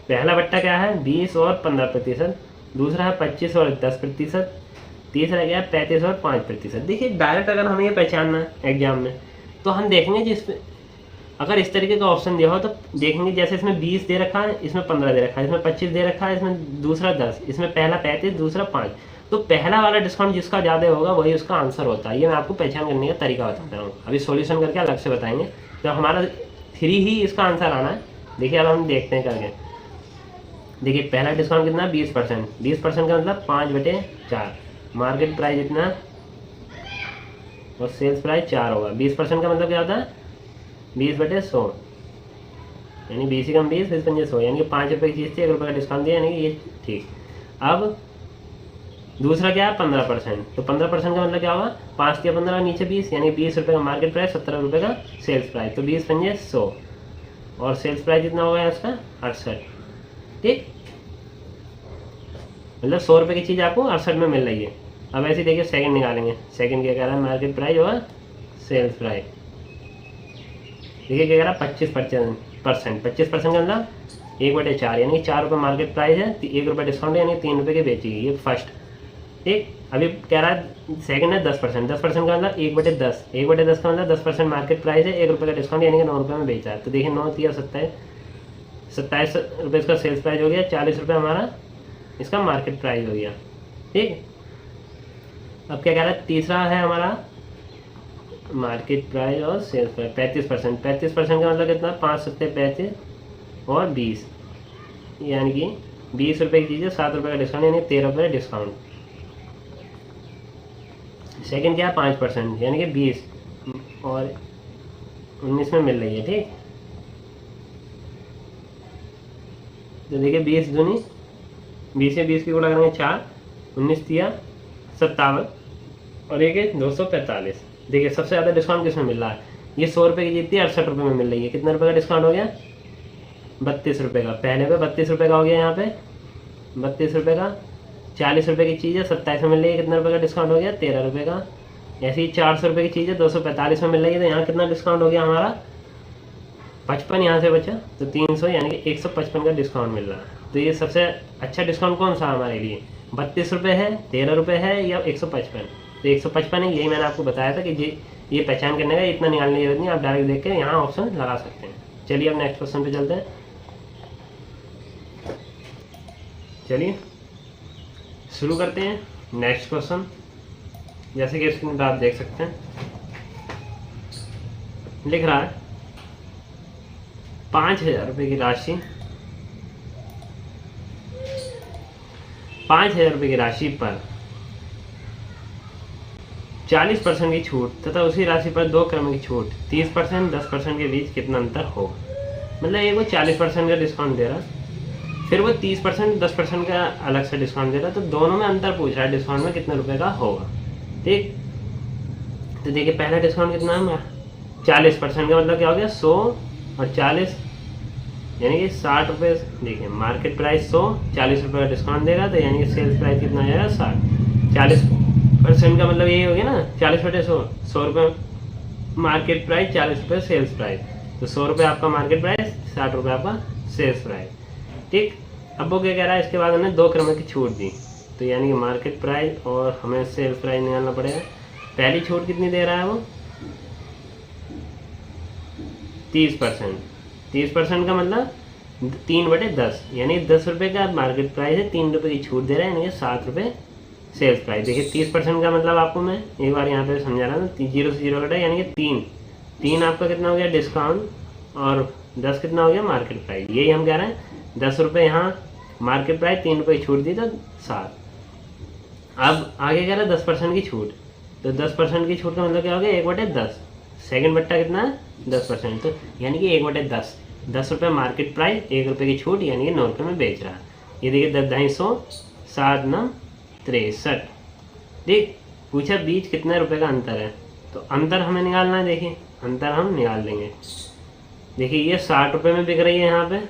पहला बट्टा क्या है, 20 और 15%, दूसरा है 25 और 10%, तीसरा क्या है 35 और 5%। देखिए डायरेक्ट अगर हमें ये पहचानना है एग्जाम में, तो हम देखेंगे जिसमें अगर इस तरीके का ऑप्शन दिया हो तो देखेंगे, जैसे इसमें 20 दे रखा है, इसमें 15 दे रखा है, इसमें 25 दे रखा है, इसमें दूसरा 10, इसमें पहला 35, दूसरा 5, तो पहला वाला डिस्काउंट जिसका ज़्यादा होगा वही उसका आंसर होता है। ये मैं आपको पहचान करने का तरीका बताता हूँ, अभी सॉल्यूशन करके अलग से बताएंगे। तो हमारा 3 ही इसका आंसर आना है। देखिए अब हम देखते हैं करके। देखिए पहला डिस्काउंट कितना, 20%। 20% का मतलब 5/4, मार्केट प्राइस इतना और सेल्स प्राइस 4 होगा। 20% का मतलब क्या होता है, 20/100, यानी 20 ही कम 20, 20 पंजे 100, यानी कि 5 रुपये की चीज़ थी, 1 रुपये का डिस्काउंट दिया, यानी कि ये ठीक। अब दूसरा क्या है 15%, तो 15% का मतलब क्या होगा, 5 के 15 नीचे 20, यानी 20 रुपये का मार्केट प्राइस, 17 रुपये का सेल्स प्राइस, तो 20 पंजे 100 और सेल्स प्राइस कितना होगा इसका 68। ठीक, मतलब 100 रुपये की चीज़ आपको 68 में मिल रही है। अब ऐसे देखिए सेकंड निकालेंगे। सेकंड क्या कह रहा है, मार्केट प्राइस और सेल्स प्राइस। देखिए क्या कह रहा है 25%। 25% का मतलब 1/4 यानी कि 4 रुपये मार्केट प्राइस है, 1 रुपये डिस्काउंट यानी 3 रुपये की बेचेगी, ये फर्स्ट। ठीक, अभी कह रहा है सेकंड है 10%, 10% का मतलब 1/10, 1/10 का मतलब 10% मार्केट प्राइस है, 1 रुपये का डिस्काउंट यानी कि 9 रुपये में बेचा है। तो देखिए 9 तिया 27 रुपये इसका सेल्स प्राइस हो गया, 40 रुपये हमारा इसका मार्केट प्राइस हो गया। ठीक, अब क्या कह रहा है, तीसरा है हमारा मार्केट प्राइस और सेल्स प्राइस 35%। 35% का मतलब कितना, 5 सत्ते 35 और 20, यानी कि 20 रुपये की चीज़ है, 7 रुपये का डिस्काउंट यानी 13 रुपये डिस्काउंट। सेकंड क्या है 5% यानी कि 20 और 19 में मिल रही है। ठीक, तो देखिए 20 दूनी 20 से 20 की गुणा करेंगे 4, 19 तिया 57 और एक है 245। देखिए सबसे ज़्यादा डिस्काउंट किसमें मिल रहा है, ये 100 रुपये की जीतती है 68 रुपये में मिल रही है। कितने रुपये का डिस्काउंट हो गया, 32 रुपये का। पहले पे 32 रुपये का हो गया, यहाँ पे 32 रुपये का। 40 रुपये की चीज़ है 27 में मिल रही है, कितने रुपये का डिस्काउंट हो गया, 13 रुपये का। ऐसे ही 400 रुपये की चीज़ है 245 में मिल रही है, तो यहाँ कितना डिस्काउंट हो गया हमारा 55, यहाँ से बचा तो 300 यानी कि 155 का डिस्काउंट मिल रहा है। तो ये सबसे अच्छा डिस्काउंट कौन सा हमारे लिए, 32 रुपये है, 13 रुपये है या 155। तो 155 है, यही मैंने आपको बताया था कि ये पहचान करने का इतना निकालने की जरूरत नहीं, आप डायरेक्ट देख के यहाँ ऑप्शन लगा सकते हैं। चलिए अब नेक्स्ट क्वेश्चन पे चलते हैं। चलिए शुरू करते हैं नेक्स्ट क्वेश्चन। जैसे कि स्क्रीन पर आप देख सकते हैं लिख रहा है 5,000 रुपये की राशि, 5,000 रुपये की राशि पर 40% की छूट तथा उसी राशि पर 2 क्रम की छूट 30%, 10% के बीच कितना अंतर होगा। मतलब ये वो 40% का डिस्काउंट दे रहा, फिर वो 30%, 10% का अलग से डिस्काउंट दे रहा, तो दोनों में अंतर पूछ रहा है डिस्काउंट में कितने रुपए का होगा। ठीक, तो देखिए पहला डिस्काउंट कितना है 40% का, मतलब क्या हो गया 100 और 40 यानी कि 60 रुपये। देखिए मार्केट प्राइस 100, 40 रुपये का डिस्काउंट देगा, तो यानी कि सेल्स प्राइस कितना आ जाएगा 60। 40% का मतलब यही हो गया ना, 40/100, 100 रुपये मार्केट प्राइस, 40 रुपये सेल्स प्राइस। तो 100 रुपये आपका मार्केट प्राइस, 60 रुपये आपका सेल्स प्राइस। ठीक, अब वो क्या कह रहा है, इसके बाद हमने 2 क्रम की छूट दी, तो यानी कि मार्केट प्राइस और हमें सेल्स प्राइस निकालना पड़ेगा। पहली छूट कितनी दे रहा है वो 30%। 30% का मतलब 3/10 यानी 10 रुपये का मार्केट प्राइस है, 3 रुपये की छूट दे रहा है यानी कि 7 रुपये सेल्स प्राइस। देखिए 30% का मतलब आपको मैं एक बार यहाँ पे समझा रहा हूँ, 0 से 0 कटा यानी कि 3 आपका कितना हो गया डिस्काउंट और 10 कितना हो गया मार्केट प्राइस। यही हम कह रहे हैं 10 रुपये यहाँ मार्केट प्राइस, 3 रुपये की छूट दी तो 7। अब आगे कह रहा है 10% की छूट, तो 10% की छूट का मतलब क्या हो गया 1/10, सेकंड बट्टा कितना है 10%, तो यानी कि 1/10, 10 रुपये मार्केट प्राइस, 1 रुपये की छूट यानी कि 9 रुपये में बेच रहा है। ये देखिए 10/200, 7 9 63। ठीक, पूछा बीच कितने रुपए का अंतर है, तो अंतर हमें निकालना है। देखिए अंतर हम निकाल देंगे। देखिए ये 60 रुपये में बिक रही है यहाँ पे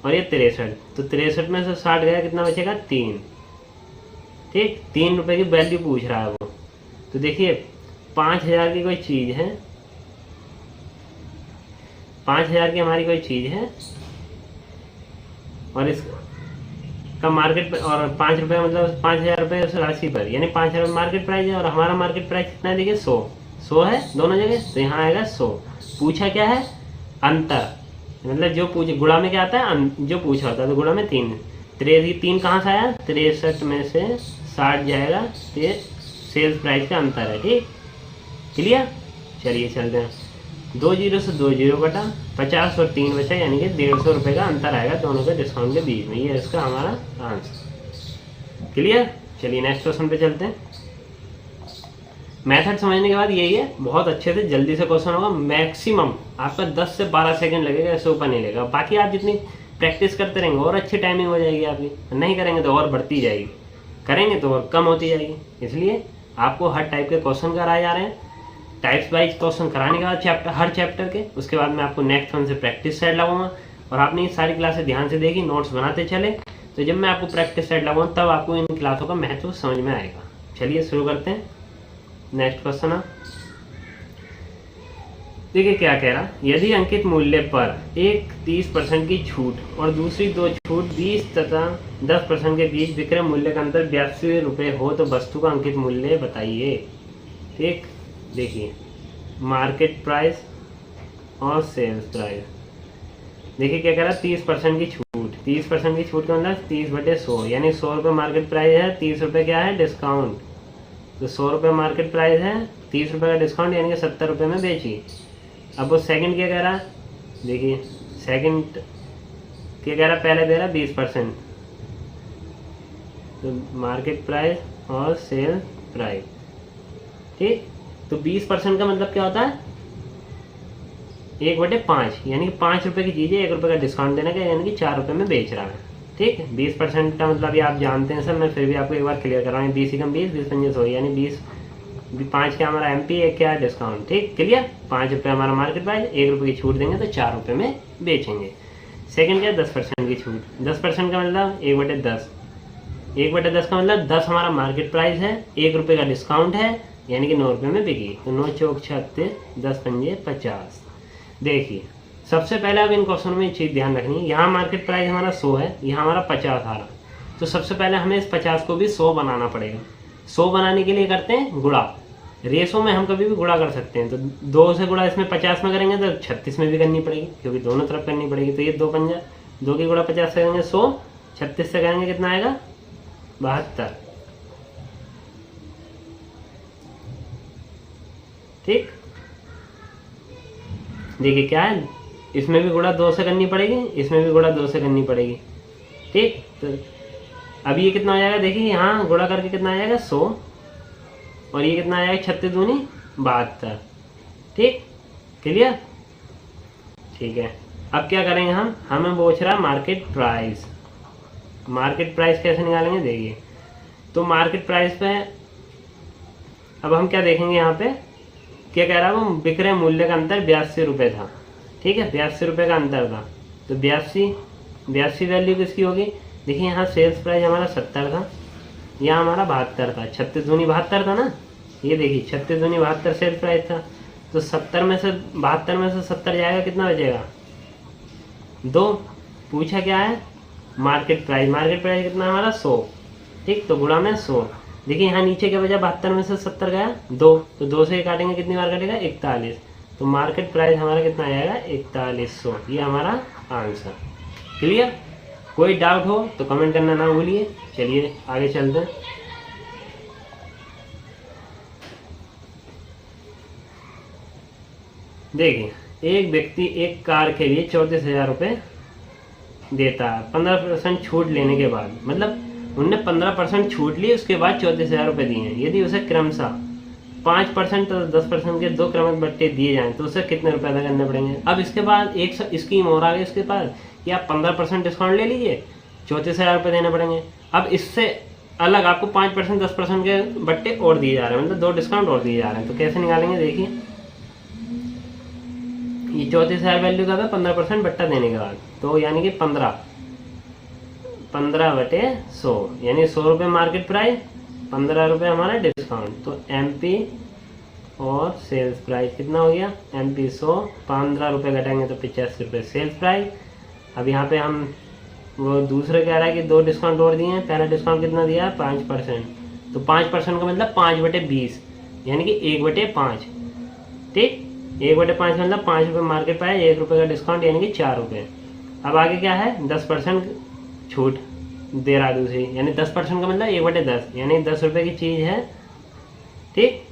और ये 63, तो 63 में से 60 गया, कितना बचेगा 3। ठीक, 3 रुपये की वैल्यू पूछ रहा है वो। तो देखिए 5,000 की कोई चीज़ है, 5,000 की हमारी कोई चीज़ है और इसका मार्केट और 5 रुपये मतलब 5,000 रुपये उस राशि पर, यानी 5,000 मार्केट प्राइस है और हमारा मार्केट प्राइस कितना है देखिए 100 है दोनों जगह, तो यहाँ आएगा 100। पूछा क्या है अंतर, मतलब जो पूछ गुणा में क्या आता है जो पूछा होता है, तो गुणा में 3, 3 कहाँ से आया 63 में से 60 जाएगा, तो ये सेल्स प्राइस का अंतर है। ठीक, क्लियर। चलिए चलते हैं, 2 0 से 2 0 कटा, 50 और 3 बचा, यानी कि 150 रुपये का अंतर आएगा दोनों के डिस्काउंट के बीच में। ये इसका हमारा आंसर। क्लियर। चलिए नेक्स्ट क्वेश्चन पे चलते हैं। मेथड समझने के बाद यही है, बहुत अच्छे से जल्दी से क्वेश्चन होगा, मैक्सिमम आपका 10 से 12 सेकंड लगेगा, इससे ऊपर नहीं लगेगा। बाकी आप जितनी प्रैक्टिस करते रहेंगे और अच्छी टाइमिंग हो जाएगी आपकी, नहीं करेंगे तो और बढ़ती जाएगी, करेंगे तो और कम होती जाएगी। इसलिए आपको हर टाइप के क्वेश्चन कराए जा रहे हैं, टाइप्स वाइज क्वेश्चन कराने के बाद हर चैप्टर के, उसके बाद मैं आपको नेक्स्ट वन से प्रैक्टिस सेट लगाऊंगा और आपने ये सारी क्लासेस ध्यान से देखी, नोट्स बनाते चले, तो जब मैं आपको प्रैक्टिस सेट लगाऊंगा तब आपको इन क्लासों का महत्व समझ में आएगा। चलिए शुरू करते हैं। नेक्स्ट क्वेश्चन है, देखिए क्या कह रहा, यदि अंकित मूल्य पर एक 30% की छूट और दूसरी दो छूट 20 तथा 10% के बीच विक्रय मूल्य का अंतर 82 रुपये हो तो वस्तु का अंकित मूल्य बताइए। ठीक, देखिए मार्केट प्राइस और सेल्स प्राइस। देखिए क्या कह रहा, 30% की छूट, 30% की छूट का मतलब 30/100 यानी 100 रुपये मार्केट प्राइस है, 30 रुपये क्या है डिस्काउंट, तो 100 रुपये मार्केट प्राइस है, 30 रुपये का डिस्काउंट यानी कि 70 रुपये में बेची। अब वो सेकंड क्या कह रहा है, देखिए सेकंड क्या कह रहा, पहले दे रहा 20%, तो मार्केट प्राइस और सेल प्राइस। ठीक, तो 20% का मतलब क्या होता है 1/5 यानी कि 5 रुपये की चीज़ है, 1 रुपये का डिस्काउंट देने का यानी कि 4 रुपये में बेच रहा है। ठीक है, 20% का मतलब ये आप जानते हैं सर, मैं फिर भी आपको एक बार क्लियर कर रहा हूँ। 20 एकम 20, 20 100 यानी 5 क्या हमारा MP, 1 क्या डिस्काउंट। ठीक, क्लियर। 5 रुपये हमारा मार्केट प्राइस, 1 रुपये की छूट देंगे तो 4 रुपये में बेचेंगे। सेकंड क्या 10% की छूट, 10% का मतलब 1/10, 1/10 का मतलब 10 हमारा मार्केट प्राइस है, 1 रुपये का डिस्काउंट है यानी कि 9 रुपये में बिकी, तो 9 चौक 36, 10 पंजे 50। देखिए सबसे पहले अब इन क्वेश्चन में एक चीज़ ध्यान रखनी है, यहाँ मार्केट प्राइस हमारा 100 है, यहाँ हमारा 50 आ रहा, तो सबसे पहले हमें इस 50 को भी 100 बनाना पड़ेगा। 100 बनाने के लिए करते हैं गुणा, रेशो में हम कभी भी गुणा कर सकते हैं, तो 2 से गुणा इसमें 50 में करेंगे तो 36 में भी करनी पड़ेगी क्योंकि दोनों तरफ करनी पड़ेगी, तो ये 2 पंजा 2 की गुणा 50 से करेंगे 100, 36 से करेंगे कितना आएगा 72। ठीक, देखिए क्या है, इसमें भी गुणा 2 से करनी पड़ेगी, इसमें भी गुणा 2 से करनी पड़ेगी। ठीक, तो अब ये कितना आ जाएगा, देखिए यहाँ गुणा करके कितना आ जाएगा 100 और ये कितना आएगा 36 दूनी 72। ठीक, क्लियर। ठीक है, अब क्या करेंगे हम, हमें पूछ रहा मार्केट प्राइस। मार्केट प्राइस कैसे निकालेंगे, देखिए तो मार्केट प्राइस पे अब हम क्या देखेंगे, यहाँ पे क्या कह रहा है, वो विक्रय मूल्य का अंतर 82 रुपये था। ठीक है, 82 रुपये का अंतर था, तो 82 वैल्यू किसकी होगी, देखिए यहाँ सेल्स प्राइस हमारा 70 था, यहाँ हमारा 72 था, 36 दूनी 72 था ना, ये देखिए 36 दूनी 72 सेल्स प्राइस था, तो 70 में से 72 में से 70 जाएगा, कितना बचेगा 2। पूछा क्या है मार्केट प्राइस, मार्केट प्राइस कितना हमारा 100। ठीक, तो गुणा में 100, देखिए यहाँ नीचे क्या बचा, 72 में से 70 गया 2, तो 2 से काटेंगे कितनी बार कटेगा 41, तो मार्केट प्राइस हमारा कितना आएगा 4100, ये हमारा आंसर। क्लियर। कोई डाउट हो तो कमेंट करना ना भूलिए। चलिए आगे चलते हैं। देखिए एक व्यक्ति एक कार के लिए 34,000 रुपये देता है 15% छूट लेने के बाद, मतलब उनने 15% छूट ली, उसके बाद 34,000 रुपये दिए हैं। यदि उसे क्रमशः 5% और 10% के 2 क्रमिक बट्टे दिए जाएं तो उसे कितने रुपए अदा करने पड़ेंगे। अब इसके बाद एक स्कीम और आ गई उसके पास कि आप 15% डिस्काउंट ले लीजिए, 34,000 रुपये देने पड़ेंगे। अब इससे अलग आपको 5% 10% के बट्टे और दिए जा रहे हैं, मतलब 2 डिस्काउंट और दिए जा रहे हैं। तो कैसे निकालेंगे, देखिए ये 34,000 वैल्यू का था 15% बट्टा देने के बाद, तो यानी कि 15/100 यानी 100 रुपये मार्केट प्राइस, 15 रुपये हमारा डिस्काउंट, तो MP और सेल्स प्राइस कितना हो गया, MP 100, 15 रुपये घटाएंगे तो 85 रुपये सेल्स प्राइस। अब यहाँ पे हम वो दूसरे कह रहा है कि 2 डिस्काउंट और दिए हैं, पहला डिस्काउंट कितना दिया है 5%, तो 5% का मतलब 5/20 यानी कि 1/5। ठीक, 1/5 मतलब 5 रुपये मार्केट प्राइस, 1 रुपये का डिस्काउंट यानी कि 4 रुपये। अब आगे क्या है 10% छूट दे रहा है दूसरी, यानी 10% का मतलब 1/10 यानी 10 रुपये की चीज़ है। ठीक,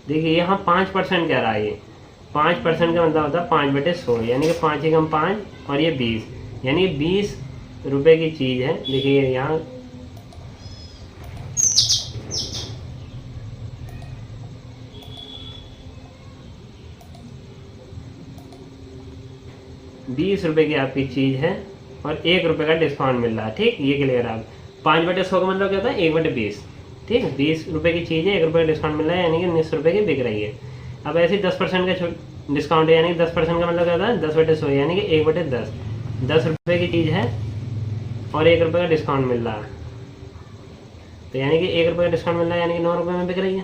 देखिए यहाँ 5% कह रहा है, ये 5% का मतलब होता है 5/100 यानी कि 5 एकम 5 और ये 20 यानी 20 रुपये की चीज़ है। देखिए यहाँ 20 रुपये की आपकी चीज़ है और 1 रुपये का डिस्काउंट मिल रहा है। ठीक, ये क्लियर है। 5/100 का मतलब क्या होता है 1/20। ठीक है, 20 रुपये की चीज़ है, 1 रुपये का डिस्काउंट मिल रहा है यानी कि 19 रुपये की बिक रही है। अब ऐसे ही 10% का डिस्काउंट है, यानी कि 10% का मतलब क्या होता है 10/100 यानी कि 1/10। 10 रुपये की चीज़ है और 1 रुपये का डिस्काउंट मिल रहा है, तो यानी कि 1 रुपये का डिस्काउंट मिल रहा है, यानी कि 9 रुपये में बिक रही है।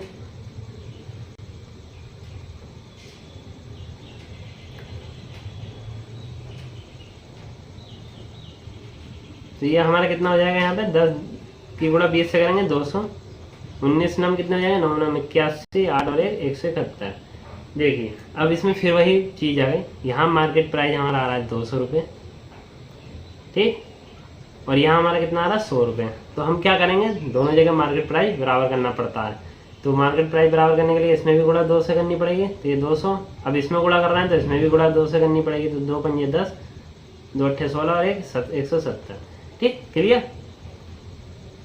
तो ये हमारा कितना हो जाएगा यहाँ पे 10 की गुणा 20 से करेंगे 200, 19 नाम कितने हो जाएगा 9 नाम 81, 8 और 1 171। देखिए अब इसमें फिर वही चीज़ आ गई, यहाँ मार्केट प्राइस हमारा आ रहा है 200 रुपये, ठीक, और यहाँ हमारा कितना आ रहा है 100 रुपये। तो हम क्या करेंगे, दोनों जगह मार्केट प्राइस बराबर करना पड़ता है। तो मार्केट प्राइस बराबर करने के लिए इसमें भी गुणा 2 से करनी पड़ेगी, तो ये 200, अब इसमें गुणा कर रहे हैं तो इसमें भी गुणा 2 से करनी पड़ेगी, तो 2 पंजे 10, 2 अट्ठे 16 और 170, ठीक, क्लियर।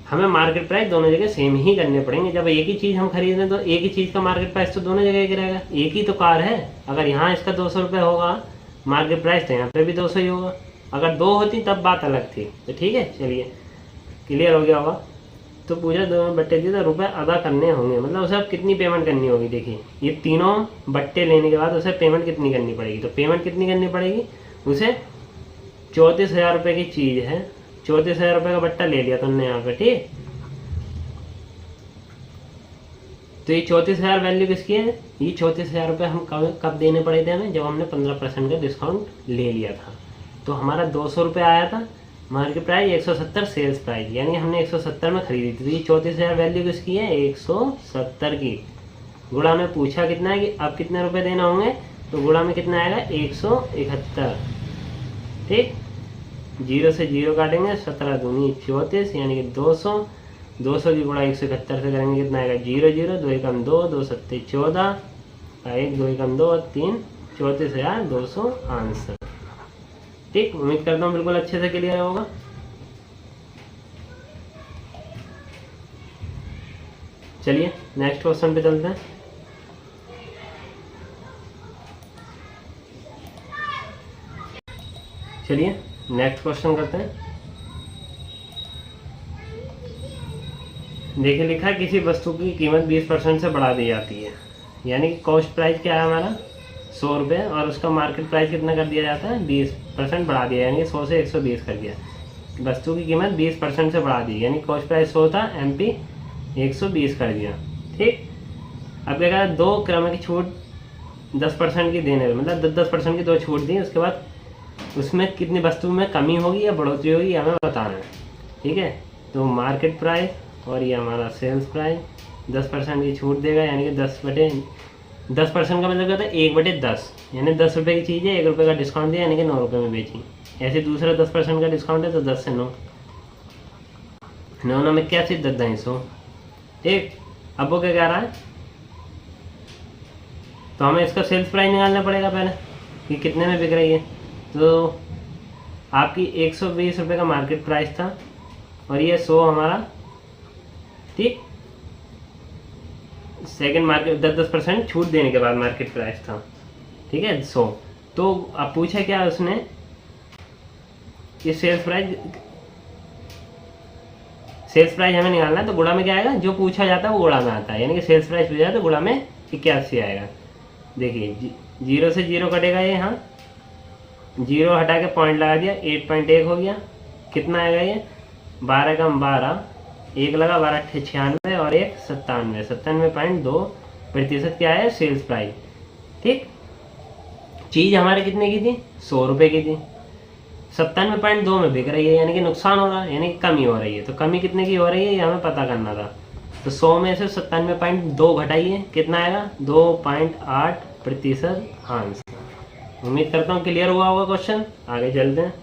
हमें मार्केट प्राइस दोनों जगह सेम ही करने पड़ेंगे। जब एक ही चीज़ हम खरीद रहे तो एक ही चीज़ का मार्केट प्राइस तो दोनों जगह ही रहेगा। एक ही तो कार है, अगर यहाँ इसका 200 रुपये होगा मार्केट प्राइस तो यहाँ पे भी 200 ही होगा। अगर 2 होती तब बात अलग थी। तो ठीक है, चलिए क्लियर हो गया होगा। तो पूजा 2 बट्टे दिए तो रुपये अदा करने होंगे, मतलब उसे अब कितनी पेमेंट करनी होगी। देखिए ये तीनों बट्टे लेने के बाद उसे पेमेंट कितनी करनी पड़ेगी। तो पेमेंट कितनी करनी पड़ेगी उसे, 34,000 रुपये की चीज़ है, 34,000 रुपये का बट्टा ले लिया तुमने यहाँ पे, ठीक। तो ये 34,000 वैल्यू किसकी है, ये 34,000 रुपये हम कब देने पड़े थे हमें, जब हमने 15% का डिस्काउंट ले लिया था। तो हमारा 200 रुपये आया था, मार्केट प्राइस 170 सेल्स प्राइस, यानी हमने 170 में खरीदी थी। तो ये 34,000 वैल्यू किसकी है, 170 की। गुणा में पूछा कितना है कि अब कितने रुपए देना होंगे, तो गुणा में कितना आएगा 171, ठीक। 0 से 0 काटेंगे, 17 दूनी 34, यानी कि 200 की गुणा 171 से करेंगे कितना आएगा 0 0, 2 एकम 2, 2 सत्ते 14, 1 2 एकम 2 3, 34,200 आंसर, ठीक। उम्मीद करता हूँ बिल्कुल अच्छे से क्लियर होगा। चलिए नेक्स्ट क्वेश्चन पे चलते हैं। चलिए नेक्स्ट क्वेश्चन करते हैं। देखिए लिखा है किसी वस्तु की कीमत 20% से बढ़ा दी जाती है, यानी कि कॉस्ट प्राइस क्या है हमारा 100 रुपये, और उसका मार्केट प्राइस कितना कर दिया जाता है 20% बढ़ा दिया, यानी कि 100 से 120 कर दिया। वस्तु की कीमत 20% से बढ़ा दी, यानी कॉस्ट प्राइस 100 था, MP 120 कर दिया, ठीक। अब क्या कहा, 2 क्रम की छूट 10% की देने, मतलब 10% की 2 छूट दी, उसके बाद उसमें कितनी वस्तु में कमी होगी या बढ़ोतरी होगी हमें बताना है, ठीक है। तो मार्केट प्राइस और ये हमारा सेल्स प्राइस 10% की छूट देगा, यानी कि 10% का मतलब क्या होता है 1/10, यानी 10 रुपये की चीज़ है, 1 रुपये का डिस्काउंट दिया, यानी कि 9 रुपये में बेची। ऐसे दूसरा 10% का डिस्काउंट है तो 10 से 9, 9 में क्या चीज़ 10 250, ठीक। अब वो क्या कह रहा है, तो हमें इसका सेल्स प्राइस निकालना पड़ेगा पहले कि कितने में बिक रही है। तो आपकी 120 रुपये का मार्केट प्राइस था और ये 100 हमारा, ठीक, सेकंड मार्केट 10% छूट देने के बाद मार्केट प्राइस था, ठीक है 100। तो अब पूछा क्या उसने, ये सेल्स प्राइस हमें निकालना है। तो गुणा में क्या आएगा, जो पूछा जाता है वो गुणा में आता है, यानी कि सेल्स प्राइस पूछा जाए तो गुणा में 81 आएगा। देखिए 0 से 0 कटेगा, ये यहाँ 0 हटा के पॉइंट लगा दिया, 8.1 हो गया। कितना आएगा ये 12 कम 12, 1 लगा 12 96 और 1 97.2% क्या है सेल्स प्राइस, ठीक। चीज़ हमारे कितने की थी 100 रुपये की थी, 97.2 में बिक रही है, यानी कि नुकसान हो रहा है, यानी कि कमी हो रही है। तो कमी कितने की हो रही है ये हमें पता करना था। तो 100 में से 97.2 घटाइए, कितना आएगा 2.8% आंसर। उम्मीद करता हूँ क्लियर हुआ होगा क्वेश्चन। आगे चलते हैं।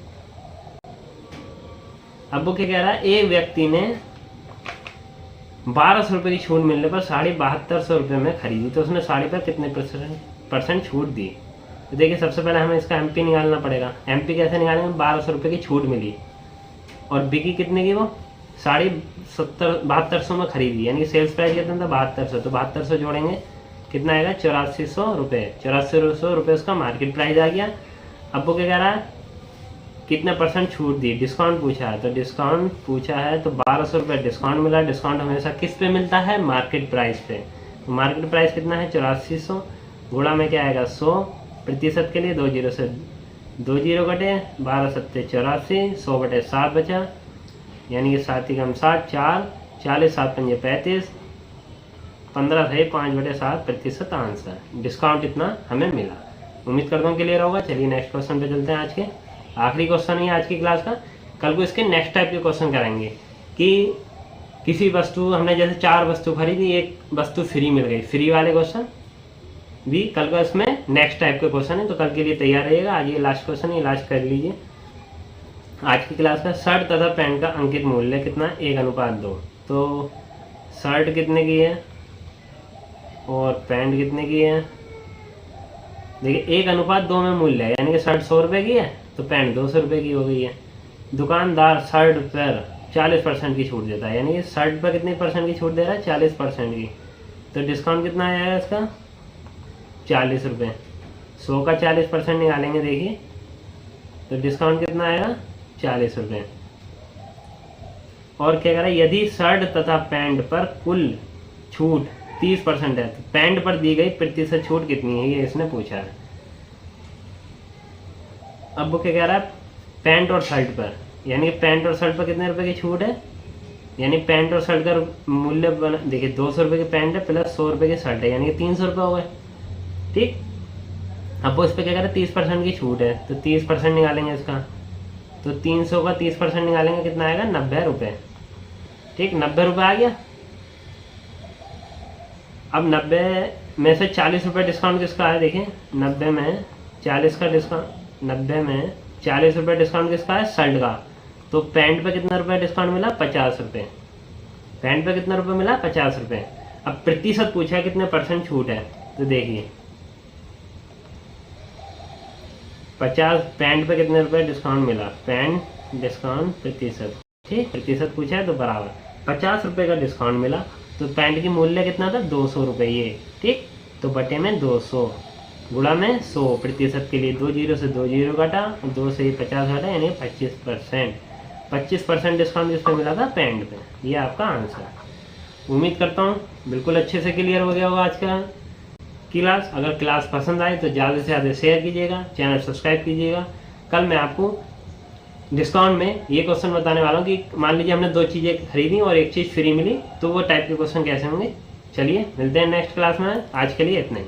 अब वो क्या कह रहा है, एक व्यक्ति ने 1200 रुपये की छूट मिलने पर 7250 रुपये में खरीदी, तो उसने साड़ी पर कितने परसेंट छूट दी। तो देखिए सबसे पहले हमें इसका MP निकालना पड़ेगा। MP कैसे निकालेंगे, 1200 रुपये की छूट मिली और बिकी कितने की, वो 7250 में खरीदी, यानी कि सेल्स प्राइस कितना था 7200। तो 7200 जोड़ेंगे कितना आएगा 8400 रुपये, 8400 रुपये उसका मार्केट प्राइस आ गया। अब वो क्या कह रहा है, कितने परसेंट छूट दी, डिस्काउंट पूछा है। तो डिस्काउंट पूछा है तो 1200 रुपये डिस्काउंट मिला। डिस्काउंट हमेशा किस पे मिलता है, मार्केट प्राइस पे। तो मार्केट प्राइस कितना है 8400, गुणा में क्या आएगा 100% के लिए 2 0 से 2 0 कटे, 12 7 84, 100/7 बचा, यानी कि 7 कम 7, 4 40 7 पंजे 35, 15 से 5/7% आंसर। डिस्काउंट इतना हमें मिला। उम्मीद करता हूँ क्लियर होगा। चलिए नेक्स्ट क्वेश्चन पे चलते हैं। आज के आखिरी क्वेश्चन है आज की क्लास का। कल को इसके नेक्स्ट टाइप के क्वेश्चन कराएंगे कि किसी वस्तु हमने जैसे 4 वस्तु खरीदी, एक वस्तु फ्री मिल गई, फ्री वाले क्वेश्चन भी कल का इसमें नेक्स्ट टाइप के क्वेश्चन है, तो कल के लिए तैयार रहिएगा। आज ये लास्ट क्वेश्चन है, लास्ट कर लीजिए आज की क्लास का। शर्ट तथा पैंट का अंकित मूल्य कितना? 1:2। तो शर्ट कितने की है और पैंट कितने की है? देखिए 1:2 में मूल्य है, यानी कि शर्ट 100 रुपये की है तो पैंट 200 रुपये की हो गई है। दुकानदार शर्ट पर 40% की छूट देता है, यानी कि शर्ट पर कितनी परसेंट की छूट दे रहा है? 40% की। तो डिस्काउंट कितना आएगा इसका? 40 रुपये। 100 का 40% निकालेंगे, देखिए तो डिस्काउंट कितना आएगा? 40 रुपये। और क्या कह रहा है? यदि शर्ट तथा पैंट पर कुल छूट 30% है तो पैंट पर दी गई प्रतिशत छूट कितनी है, ये इसने पूछा है। अब वो क्या कह रहा है? पैंट और शर्ट पर, यानी कि पैंट और शर्ट पर कितने रुपए की छूट है, यानी पैंट और शर्ट का मूल्य बना, देखिए 200 रुपये की पैंट है प्लस 100 रुपये की शर्ट है, यानी कि 300 रुपये हो गए। ठीक, अब वो इस पर क्या कह रहा है? 30% की छूट है तो 30% निकालेंगे इसका। तो 300 का 30% निकालेंगे, कितना आएगा? 90 रुपये। ठीक, 90 रुपये आ गया। अब 90 में से 40 रुपये डिस्काउंट किसका है? देखिए 90 में 40 का डिस्काउंट, 90 में 40 रुपये डिस्काउंट किसका है? शर्ट का। तो पैंट पे कितना रुपये डिस्काउंट मिला? 50 रुपये। पैंट पे कितना रुपये मिला? 50 रुपये। अब प्रतिशत पूछा है कितने परसेंट छूट है, तो देखिए 50, पैंट पे कितने रुपये डिस्काउंट मिला? पैंट डिस्काउंट प्रतिशत, ठीक, प्रतिशत पूछा है तो बराबर 50 रुपये का डिस्काउंट मिला। तो पैंट की मूल्य कितना था? 200 रुपये ये, ठीक। तो बटे में 200 गुणा में 100 प्रतिशत के लिए 2 जीरो से 2 जीरो काटा, 2 से 50 घटा, यानी 25%। 25% डिस्काउंट किस पे मिला था? पैंट पे। ये आपका आंसर। उम्मीद करता हूँ बिल्कुल अच्छे से क्लियर हो गया होगा आज का क्लास। अगर क्लास पसंद आए तो ज़्यादा से ज़्यादा शेयर कीजिएगा, चैनल सब्सक्राइब कीजिएगा। कल मैं आपको डिस्काउंट में ये क्वेश्चन बताने वाला हूँ कि मान लीजिए हमने 2 चीज़ें खरीदी और एक चीज़ फ्री मिली, तो वो टाइप के क्वेश्चन कैसे होंगे। चलिए मिलते हैं नेक्स्ट क्लास में। आज के लिए इतना ही।